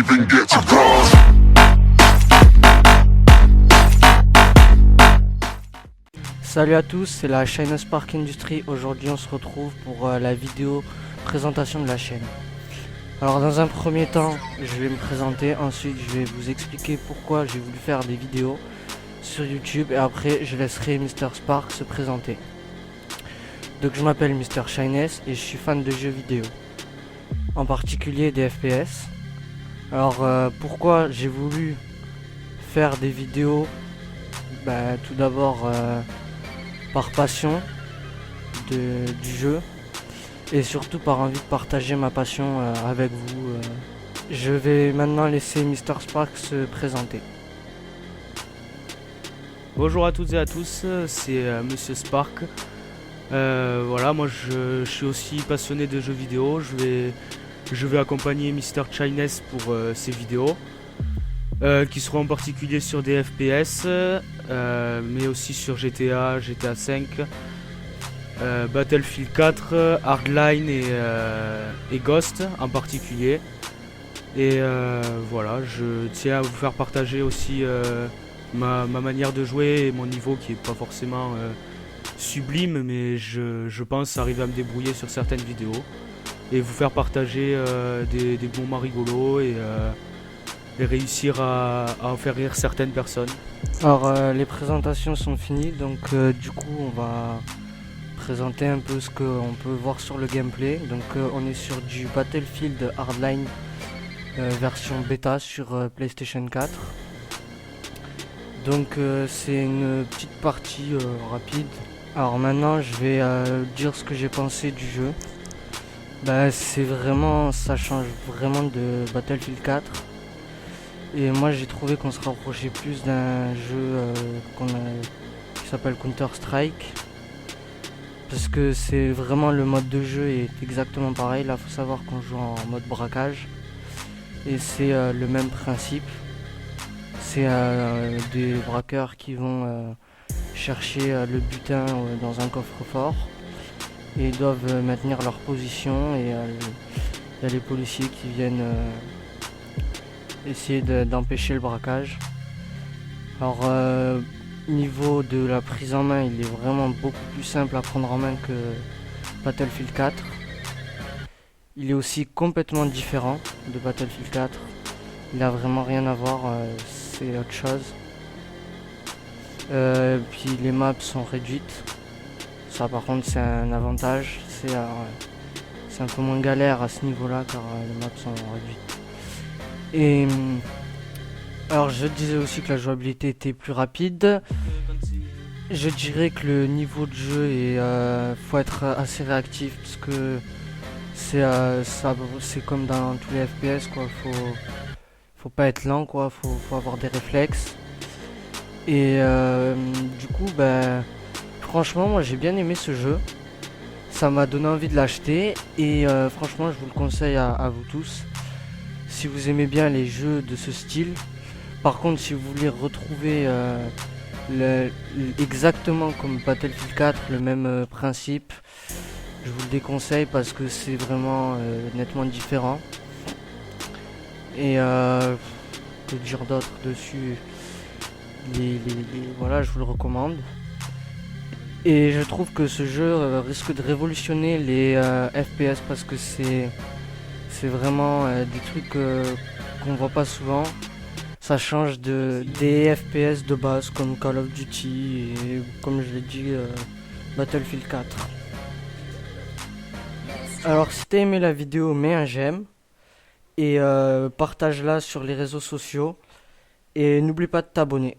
even get to cross. Salut à tous, c'est la chaîne Spark Industry. Aujourd'hui on se retrouve pour la vidéo présentation de la chaîne. Alors dans un premier temps je vais me présenter, ensuite je vais vous expliquer pourquoi j'ai voulu faire des vidéos sur YouTube et après je laisserai Mr Spark se présenter. Donc je m'appelle Mr Shyness et je suis fan de jeux vidéo, en particulier des FPS. Alors pourquoi j'ai voulu faire des vidéos? Tout d'abord par passion du jeu et surtout par envie de partager ma passion avec vous. Je vais maintenant laisser Mr Spark se présenter. Bonjour à toutes et à tous, c'est Monsieur Spark. Voilà, moi je suis aussi passionné de jeux vidéo. Je vais accompagner Mr Shyness pour ces vidéos qui seront en particulier sur des FPS, mais aussi sur GTA, GTA 5, Battlefield 4, Hardline et Ghost en particulier. Et voilà, je tiens à vous faire partager aussi ma manière de jouer et mon niveau qui est pas forcément sublime, mais je pense arriver à me débrouiller sur certaines vidéos et vous faire partager des moments rigolos et réussir à en faire rire certaines personnes. Alors les présentations sont finies, donc du coup on va présenter un peu ce qu'on peut voir sur le gameplay. Donc on est sur du Battlefield Hardline version bêta sur PlayStation 4. Donc c'est une petite partie rapide. Alors maintenant je vais dire ce que j'ai pensé du jeu. Ça change vraiment de Battlefield 4. Et moi j'ai trouvé qu'on se rapprochait plus d'un jeu qui s'appelle Counter-Strike. Parce que c'est vraiment, le mode de jeu est exactement pareil. Là faut savoir qu'on joue en mode braquage. Et c'est le même principe. C'est des braqueurs qui vont chercher le butin dans un coffre-fort. Et ils doivent maintenir leur position. Et il y a les policiers qui viennent essayer d'empêcher le braquage. Alors niveau de la prise en main, il est vraiment beaucoup plus simple à prendre en main que Battlefield 4. Il est aussi complètement différent de Battlefield 4. Il a vraiment rien à voir, c'est autre chose. Puis les maps sont réduites. Ça par contre c'est un avantage. C'est un peu moins galère à ce niveau là car les maps sont réduites. Et alors je disais aussi que la jouabilité était plus rapide. Je dirais que le niveau de jeu faut être assez réactif parce que c'est comme dans tous les FPS quoi. Faut pas être lent quoi. Faut avoir des réflexes. Et du coup franchement moi j'ai bien aimé ce jeu. Ça m'a donné envie de l'acheter et franchement je vous le conseille à vous tous. Si vous aimez bien les jeux de ce style. Par contre si vous voulez retrouver exactement comme Battlefield 4, le même principe, je vous le déconseille parce que c'est vraiment nettement différent. Et que dire d'autre dessus, voilà, je vous le recommande. Et je trouve que ce jeu risque de révolutionner les FPS parce que c'est vraiment des trucs qu'on voit pas souvent. Ça change des FPS de base comme Call of Duty et comme je l'ai dit Battlefield 4. Alors si t'as aimé la vidéo, mets un j'aime et partage-la sur les réseaux sociaux et n'oublie pas de t'abonner.